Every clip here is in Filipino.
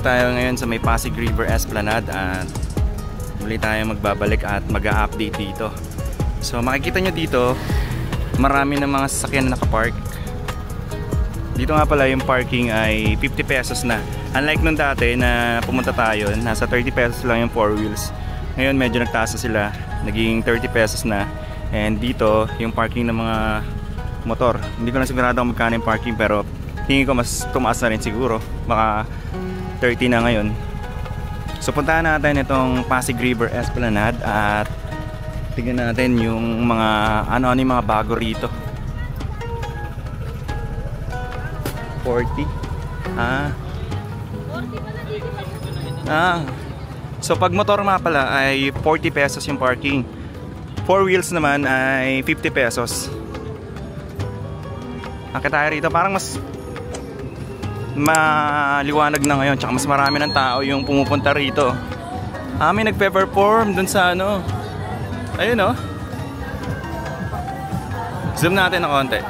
tayo ngayon sa may Pasig River Esplanade at muli tayo magbabalik at mag-a-update dito. So makikita nyo dito, marami ng mga sasakyan na nakapark. Dito nga pala yung parking ay 50 pesos na. Unlike nung dati na pumunta tayo, nasa 30 pesos lang yung 4 wheels. Ngayon medyo nagtaas na sila, naging 30 pesos na. And dito, yung parking ng mga motor, hindi ko na sigurado kung magkano yung parking, pero tingin ko mas tumaas na rin siguro. Baka 30 na ngayon. So puntahan natin itong Pasig River Esplanade at tignan natin yung mga ano-ano yung mga bago rito. 40. So pag motor nga pala ay 40 pesos yung parking. 4 wheels naman ay 50 pesos. Akit tayo rito, parang mas maliwanag na ngayon, tsaka mas marami ng tao yung pumupunta rito. May nagpe-perform dun sa ano. Ayun oh. Zoom natin na konti.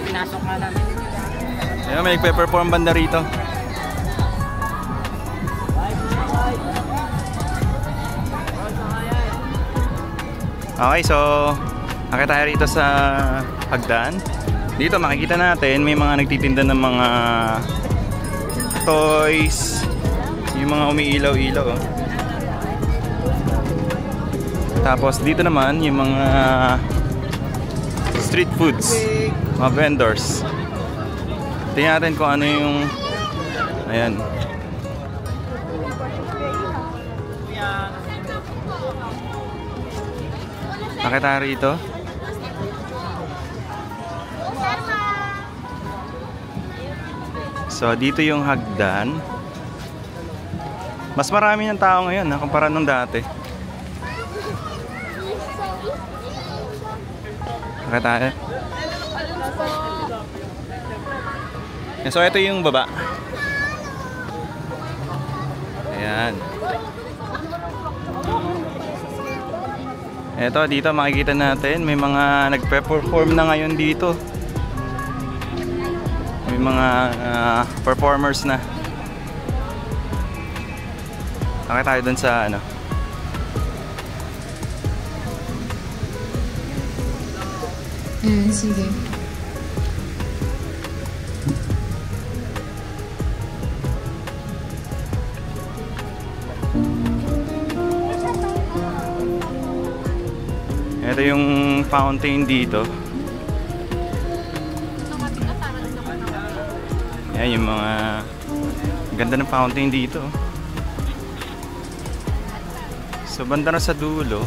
Pinasok nga namin. Ayun, may nagpe-perform banda rito. Okay, so akit tayo rito sa hagdan. Dito makikita natin may mga nagtitinda ng mga toys, yung mga umiilaw-ilaw oh. Tapos dito naman yung mga street foods, mga vendors. Tingnan natin kung ano yung ayan. Nakita rito. So dito yung hagdan. Mas marami ng tao ngayon kumpara nung dati. Nakita. So ito yung baba. Ayan. Ito dito makikita natin may mga nagpe-perform na ngayon dito. May mga performers na. Nakita tayo dun sa ano. Sige. Ito yung fountain dito. Ayan yung mga ganda ng fountain dito. So banda na sa dulo.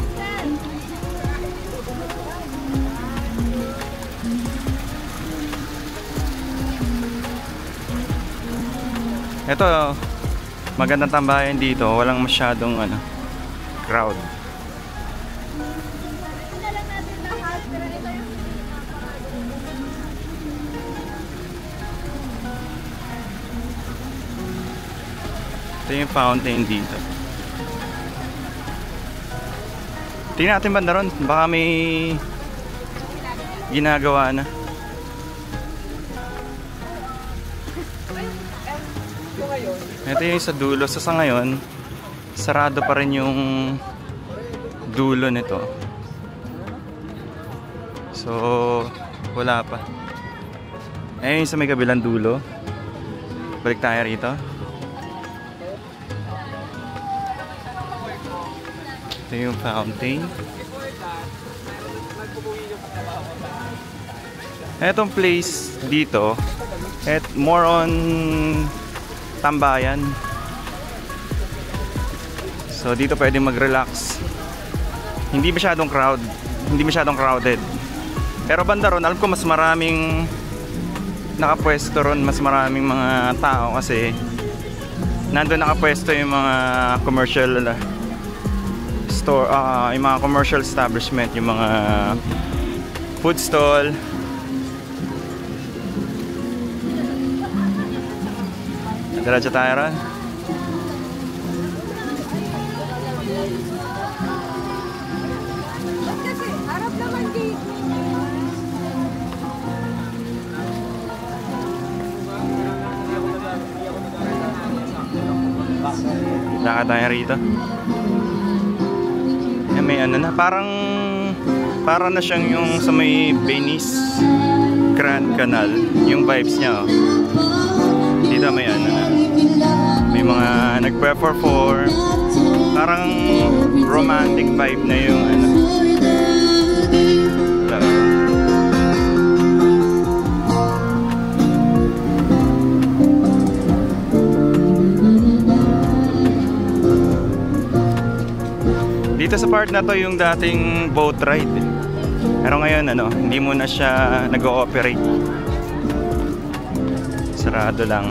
Ito magandang tambayan dito. Walang masyadong crowd. Ito yung fountain dito. Tingnan natin banda ron. Baka may ginagawa na. Ito yung sa dulo. Sa ngayon, sarado pa rin yung dulo nito. So, wala pa. Ayun sa may kabilang dulo. Balik tayo rito. Ito yung fountain. Etong place dito, more on tambayan. So dito pwede mag-relax. Hindi masyadong crowded. Pero banda ron, alam ko mas maraming nakapwesto ron, mas maraming mga tao kasi nandun nakapwesto yung mga commercial store, yung mga commercial establishment, yung mga food stall. Diretso tayo ron. Lakad tayo rito. Yan, may ano na, parang na siyang yung sa may Venice Grand Canal, yung vibes niya, oh. Dito may ano na, may mga nagpe-perform, parang romantic vibe na yung ano. Dito sa part na to yung dating boat ride. Pero ngayon ano, hindi mo na siya nag-ooperate. Sarado lang.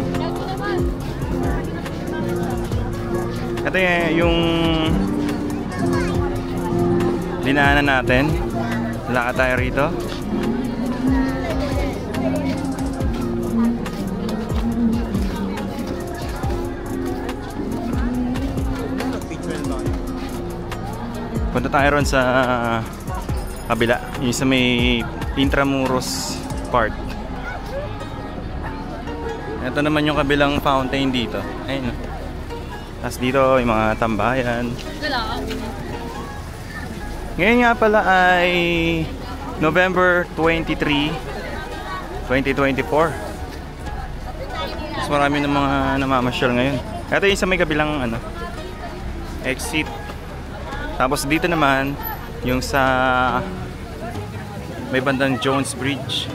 Ito yung dinaanan natin. Lakad tayo rito. Punta tayo ron sa kabila, yung sa may Intramuros Park. Ito naman yung kabilang fountain dito. Ayun. Tapos dito yung mga tambayan. Ngayon nga pala ay November 23, 2024. Mas marami ng mga namamasyal ngayon. Ito yung sa may kabilang ano, exit. Tapos dito naman yung sa may bandang Jones Bridge.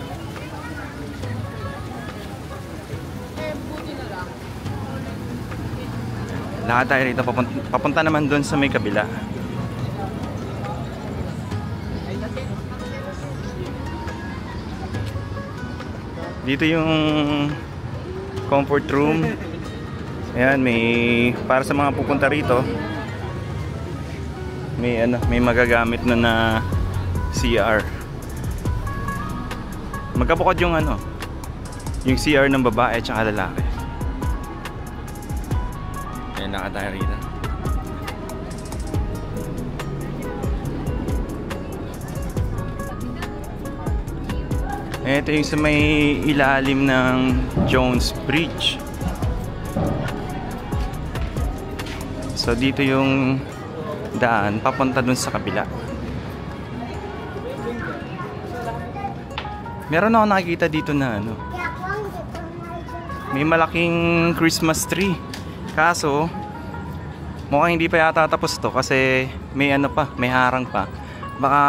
Lakad tayo rito, papunta naman doon sa may kabila. Dito yung comfort room. Ayan, may para sa mga pupunta rito. May ano, may magagamit na CR. Magkabukod yung ano, yung CR ng babae at saka lalaki. Ayan, lakad tayo rito. Ito yung sa may ilalim ng Jones Bridge. So dito yung daan papunta dun sa kabila. Meron ako nakikita dito na ano, may malaking Christmas tree. Kaso mukhang hindi pa yata tapos to kasi may ano pa, may harang pa. Baka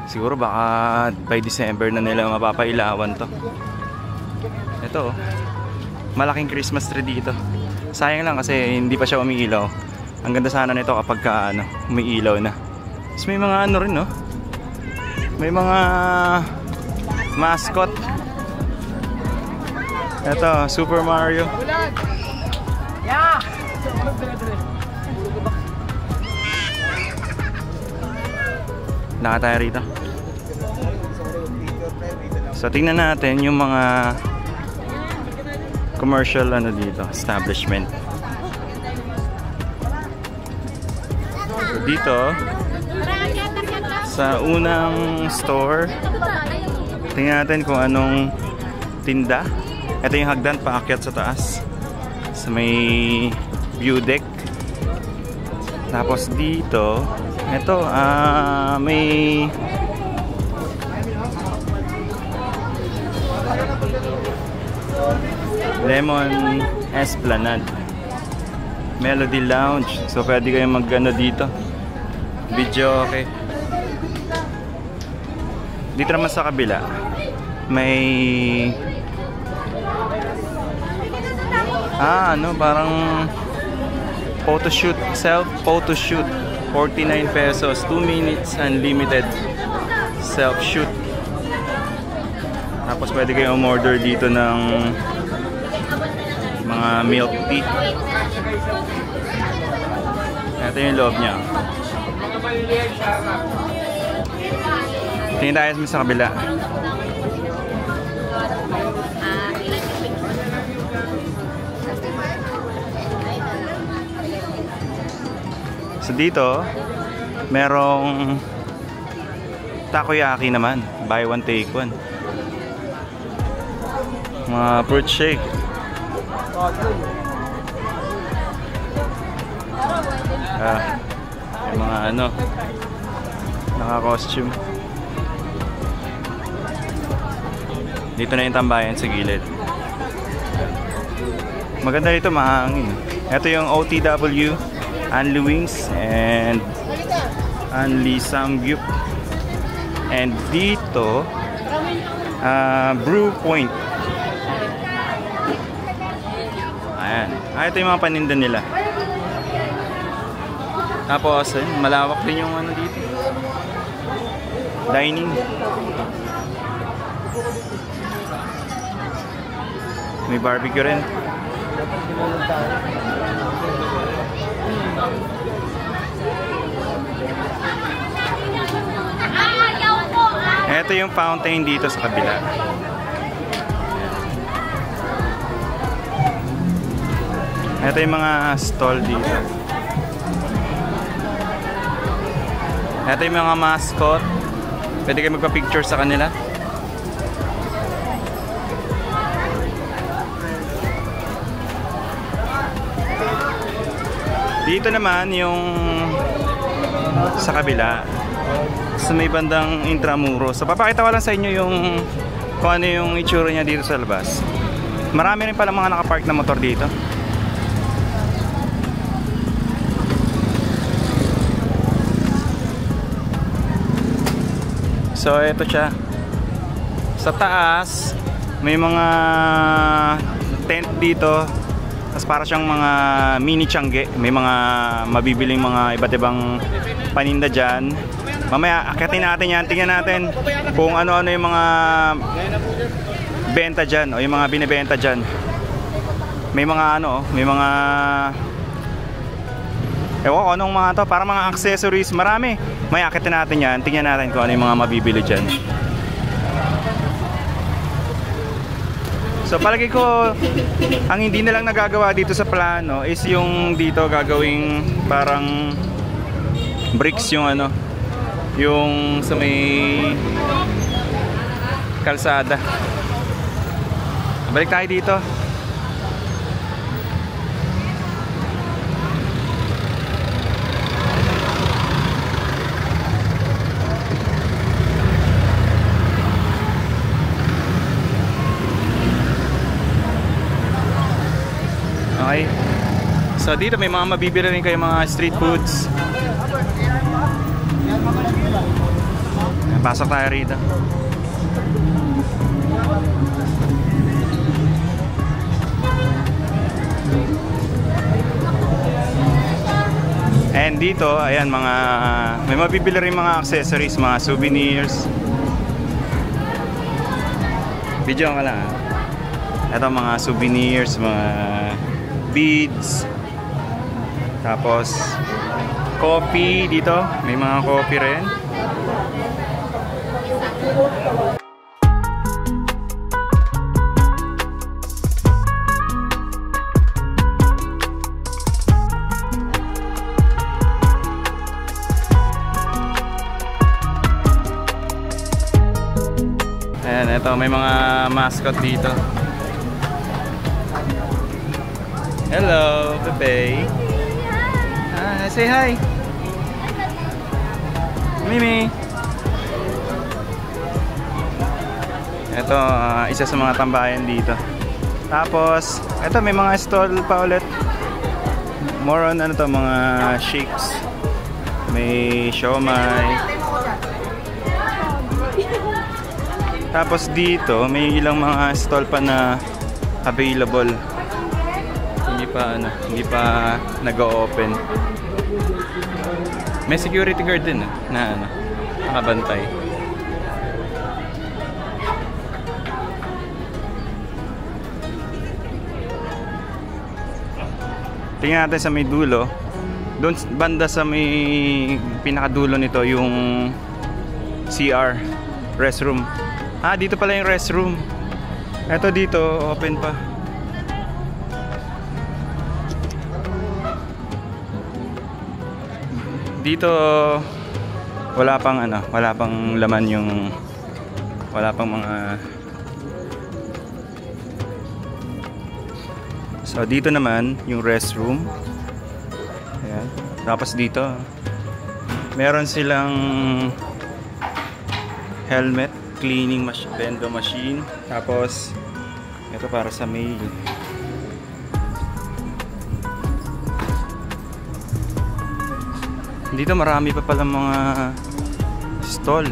siguro baka by December na nila mapapailawan to. Ito, malaking Christmas tree dito. Sayang lang kasi hindi pa siya umiilaw. Ang ganda sana nito kapag ano, umiilaw na. Tapos may mga ano rin, no? May mga mascot. Ito, Super Mario. Lakad tayo rito. So tingnan natin yung mga commercial ano dito, establishment. So dito sa unang store, tingnan natin kung anong tinda. Ito yung hagdan paakyat sa taas sa may view deck. Tapos dito, ito may Lemon Esplanade, Melody Lounge. So pwede kayong mag-ano dito, video okay. Dito naman sa kabila may ano, parang photoshoot, self photoshoot, 49 pesos, 2 minutes unlimited self shoot. Tapos pwede kayong umorder dito ng mga milk tea. Ito yung loob niya. Tingin tayo sa kabila. So dito merong takoyaki naman, buy one take one. Mga fruit shake. Yung mga ano, naka-costume. Dito na yung tambayan sa gilid. Maganda dito, mahangin. Ito yung OTW, Anli Wings and Anli Samgyup. And dito, Brew Point. Ayan. Ito yung mga paninda nila. Tapos, malawak din yung ano dito. Dining. May barbecue rin. Ito yung fountain dito sa kabila. Ito yung mga stall dito. Ito yung mga mascot. Pwede kayo magpa-picture sa kanila. Dito naman yung sa kabila, sa may bandang Intramuros. So papakita ko lang sa inyo yung kung ano yung itsura niya dito sa labas. Marami rin pala mga nakapark na motor dito. So ito siya. Sa taas may mga tent dito. Tapos para siyang mga mini Tiangge. May mga mabibiling mga iba't ibang paninda dyan. Mamaya akitin natin yan. Tingnan natin kung ano-ano yung mga benta dyan o yung mga binibenta dyan. May mga ano, may mga ewan ko anong mga to, para mga accessories. Marami. May akitin natin yan. Tingnan natin kung ano yung mga mabibili dyan. So palagi ko ang hindi na lang nagagawa dito sa plano is yung dito gagawing parang bricks yung ano, yung sa may kalsada. Balik tayo dito. Okay. So dito may mga mabibili rin kayo mga street foods. Pasok tayo rito. And dito, ayan mga may mabibili rin mga accessories, mga souvenirs. Video ka lang. Ito mga souvenirs, mga beads. Tapos coffee dito, may mga coffee rin. Ayan, ito may mga mascot dito. Hello, Pepe. Say hi. Mimi. Ito, isa sa mga tambayan dito. Tapos, ito may mga stall pa ulit. More on ano to, mga shakes. May siomai. Tapos dito, may ilang mga stall pa na available. Hindi pa nag-o-open. May security guard din na nakabantay. Tingnan natin sa may dulo. Doon banda sa may pinakadulo nito yung CR, restroom. Dito pala yung restroom. Eto dito, open pa. Dito wala pang laman yung wala pang mga. So dito naman yung restroom. Ayan. Tapos dito, meron silang helmet, cleaning bendo machine. Tapos, ito para sa mail. Dito marami pa pala mga stall.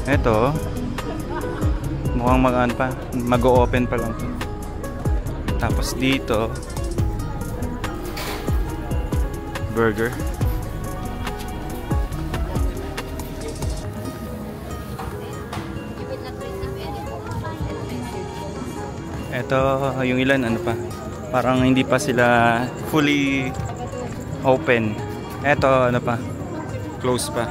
Ito, mukhang mag-o-open pa lang. Tapos dito, burger. Ito, yung ilan ano pa, parang hindi pa sila fully open. Ito ano pa, close pa.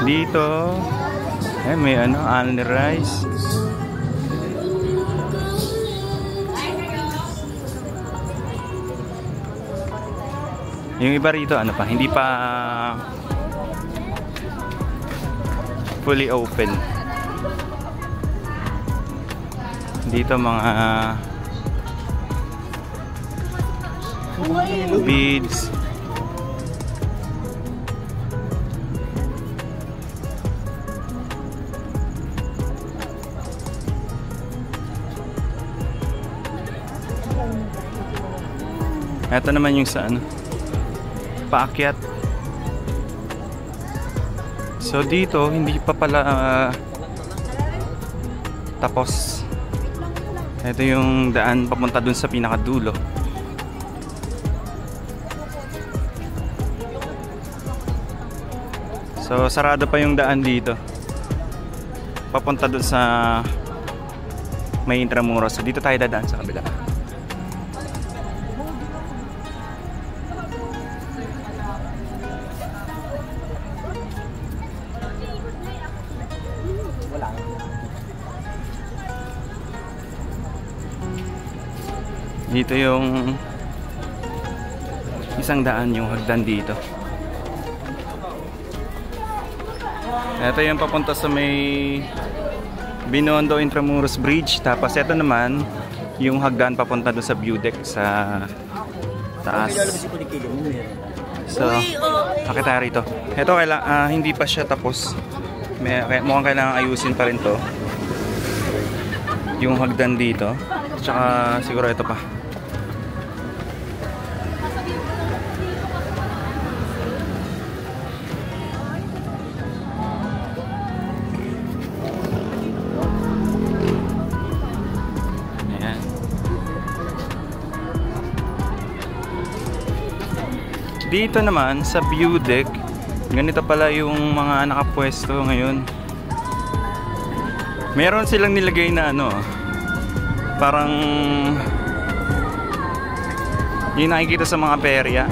Dito, may ano, only rice. Yung iba rito, ano pa, hindi pa fully open. Dito mga beads. Ito naman yung sa ano, paakyat. So dito hindi pa pala tapos. Ito yung daan papunta dun sa pinakadulo. So sarado pa yung daan dito papunta dun sa may Intramuros. So dito tayo dadaan sa kabila. Dito yung isang daan, yung hagdan dito. Ito yung papunta sa may Binondo Intramuros Bridge. Tapos ito naman yung hagdan papunta doon sa view deck sa taas. So, bakit tayo rito? Ito hindi pa siya tapos. Mukhang kailangan ayusin pa rin to. Yung hagdan dito. Tsaka siguro ito pa. Ayan. Dito naman sa view deck, ganito pala yung mga nakapwesto ngayon. Meron silang nilagay na ano, parang yung nakikita sa mga perya.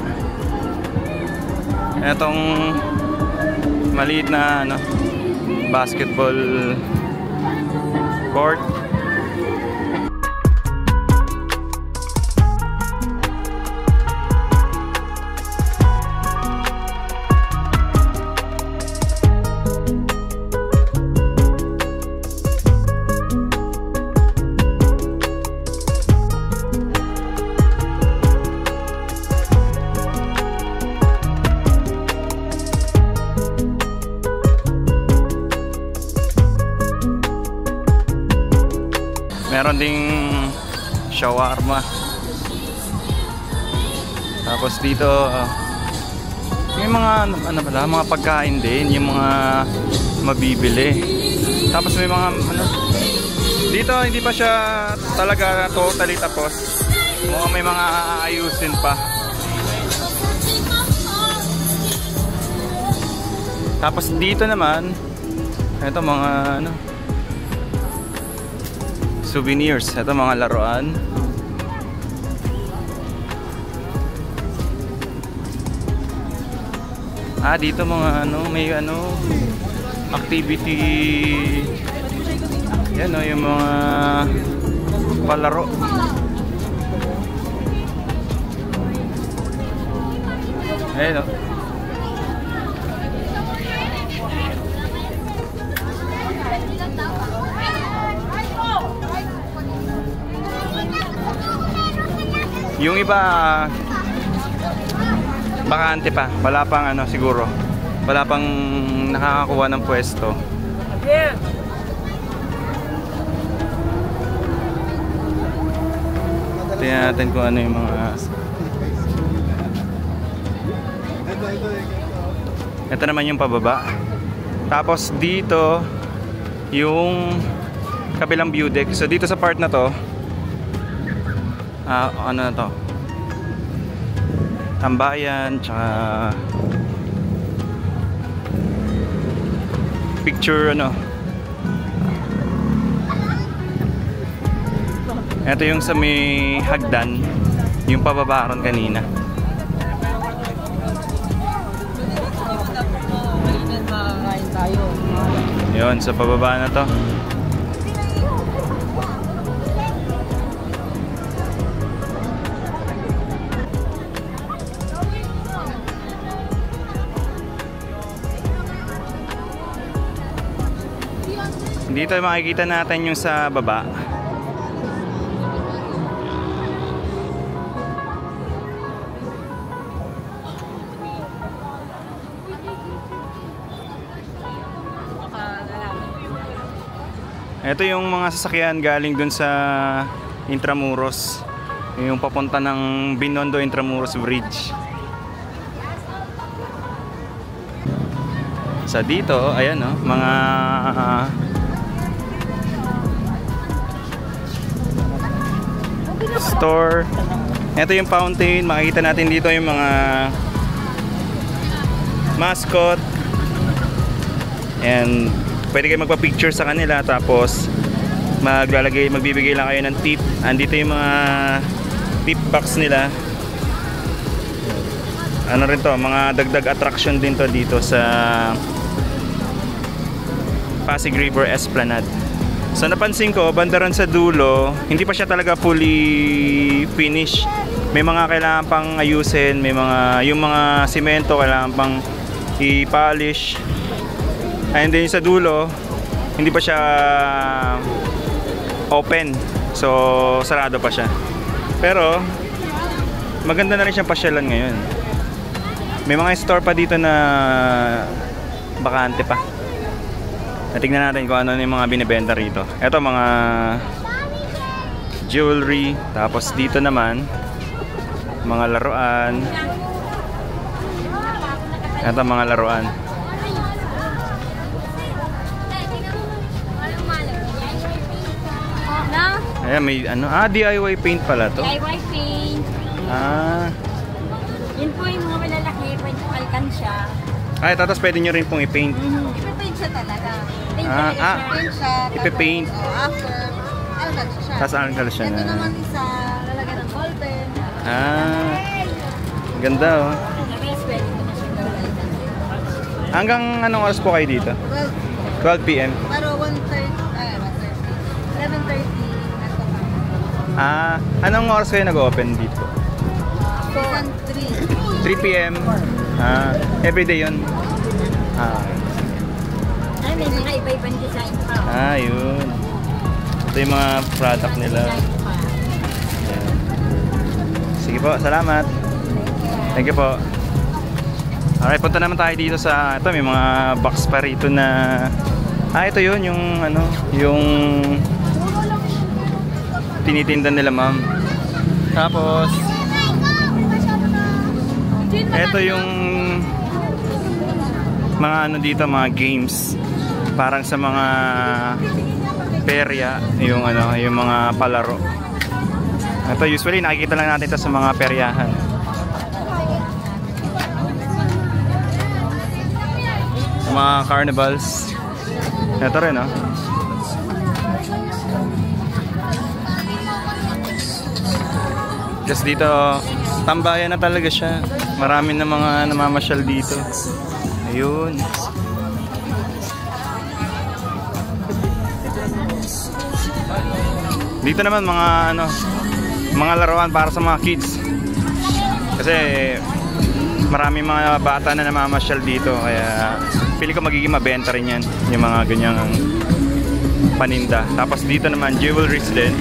Etong maliit na ano, basketball court. Meron ding shawarma. Tapos dito may mga ano pala, mga pagkain din, yung mga mabibili. Tapos may mga ano, dito hindi pa siya talaga totally tapos. May mga ayusin pa. Tapos dito naman ito mga ano, souvenirs. Ito mga laruan. Dito mga ano, may ano, activity. Yan o, yung mga palaro. Ayun, oh. Yung iba bakante pa, wala pang ano siguro. Wala pang nakakakuha ng pwesto. Tingnan natin kung ano yung mga... Ito naman yung pababa. Tapos dito yung kabilang view deck. So dito sa part na to, ano na to? Tambayan, tsaka picture ano. Ito yung sa may hagdan, yung pababa ron kanina. Yun, sa pababa na to. Dito makikita natin yung sa baba. Ito yung mga sasakyan galing dun sa Intramuros, yung papunta ng Binondo Intramuros Bridge. Sa dito, ayan oh, mga store. Ito yung fountain, makikita natin dito yung mga mascot. And pwede kayo magpa-picture sa kanila, tapos magbibigay lang kayo ng tip. Andito yung mga tip box nila. Ano rin to, mga dagdag attraction din to dito sa Pasig River Esplanade. So napansin ko, banda rin sa dulo, hindi pa siya talaga fully finished. May mga kailangan pang ayusin, may mga, yung mga simento kailangan pang i-polish. And then sa dulo, hindi pa siya open. So, sarado pa siya. Pero, maganda na rin siyang pasyalan ngayon. May mga store pa dito na bakante pa. Tingnan natin kung ano yung mga binibenta rito. Ito, mga jewelry. Tapos dito naman, mga laruan. Ito, mga laruan. Ayan, may ano, DIY paint pala to. DIY paint. Yun po yung mga malalaki, pwede po alkansya. Ay, tapos pwede nyo rin pong i-paint. Ipe-paint siya talaga. Paint siya. Ipe-paint. After, alkansya siya. Tapos alkansya siya na. Ito naman isa, lalagyan ng ballpen. Ganda oh. Hanggang anong oras po kayo dito? 12 PM. Pero 1:30, 11:30. Anong oras kayo nag-open dito? 3 PM. Everyday yun. Ay, may mga iba-ibang design pa. Yun. Ito yung mga product nila. Ayan. Sige po, salamat. Thank you po. Alright, punta naman tayo dito sa, ito may mga box pa rito na, ito yun, yung ano, yung tinitinda nila ma'am. Tapos ito yung mga ano dito, mga games. Parang sa mga perya, yung ano, yung mga palaro. Ito usually nakikita lang natin ito sa mga peryahan. Mga carnivals. Ito rin oh. Just dito, tambayan na talaga siya. Marami na mga namamasyal dito. Ayun. Dito naman mga ano, mga laruan para sa mga kids. Kasi marami mga bata na namamasyal dito, kaya pili ko magiging mabenta rin yan yung mga ganyang paninda. Tapos dito naman jewelries din.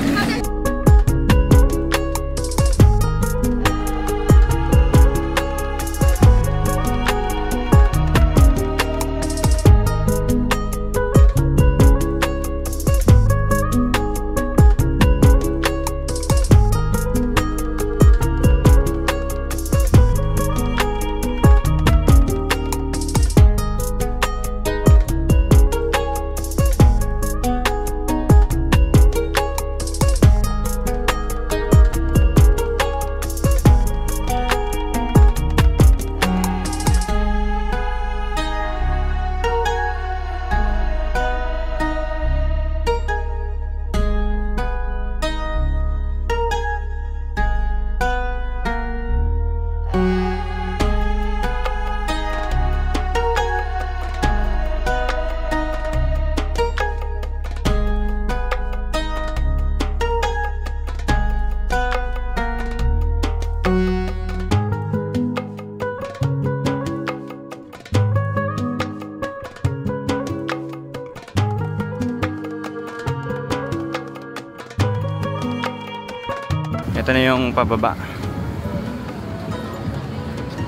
Ito na yung pababa.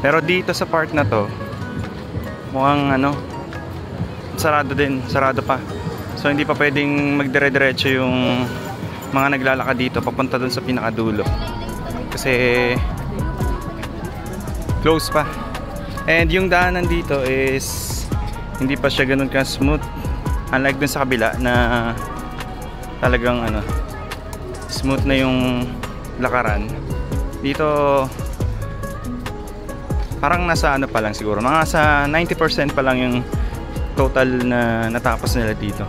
Pero dito sa part na to, mukhang ano, sarado din, sarado pa. So hindi pa pwedeng magdire-diretso yung mga naglalakad dito papunta dun sa pinakadulo. Kasi close pa. And yung daanan dito is hindi pa siya ganun ka smooth. Unlike dun sa kabila na talagang ano, smooth na yung lakaran. Dito parang nasa ano pa lang siguro, mga sa 90% pa lang yung total na natapos nila dito.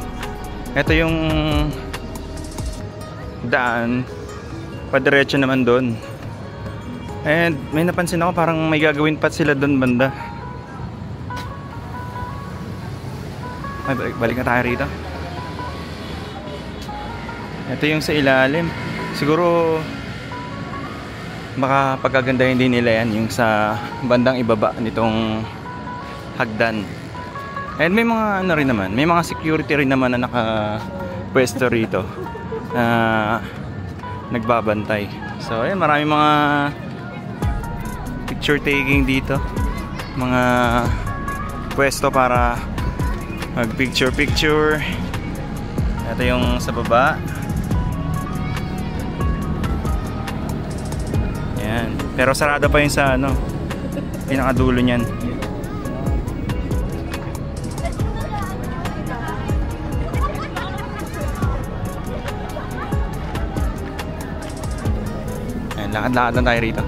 Ito yung daan, padiretso naman doon. And may napansin ako parang may gagawin pa sila doon banda. Ay, balik na tayo rito. Ito yung sa ilalim. Siguro baka pagkagandahin din nila yan yung sa bandang ibaba nitong hagdan. And may mga ano rin naman, may mga security rin naman na nakapwesto rito na nagbabantay. So ayan, marami mga picture taking dito, mga pwesto para mag picture. Ito yung sa baba. Ayan. Pero sarado pa yung sa ano, pinakadulo niyan. Ayan, lakad-lakad lang tayo rito.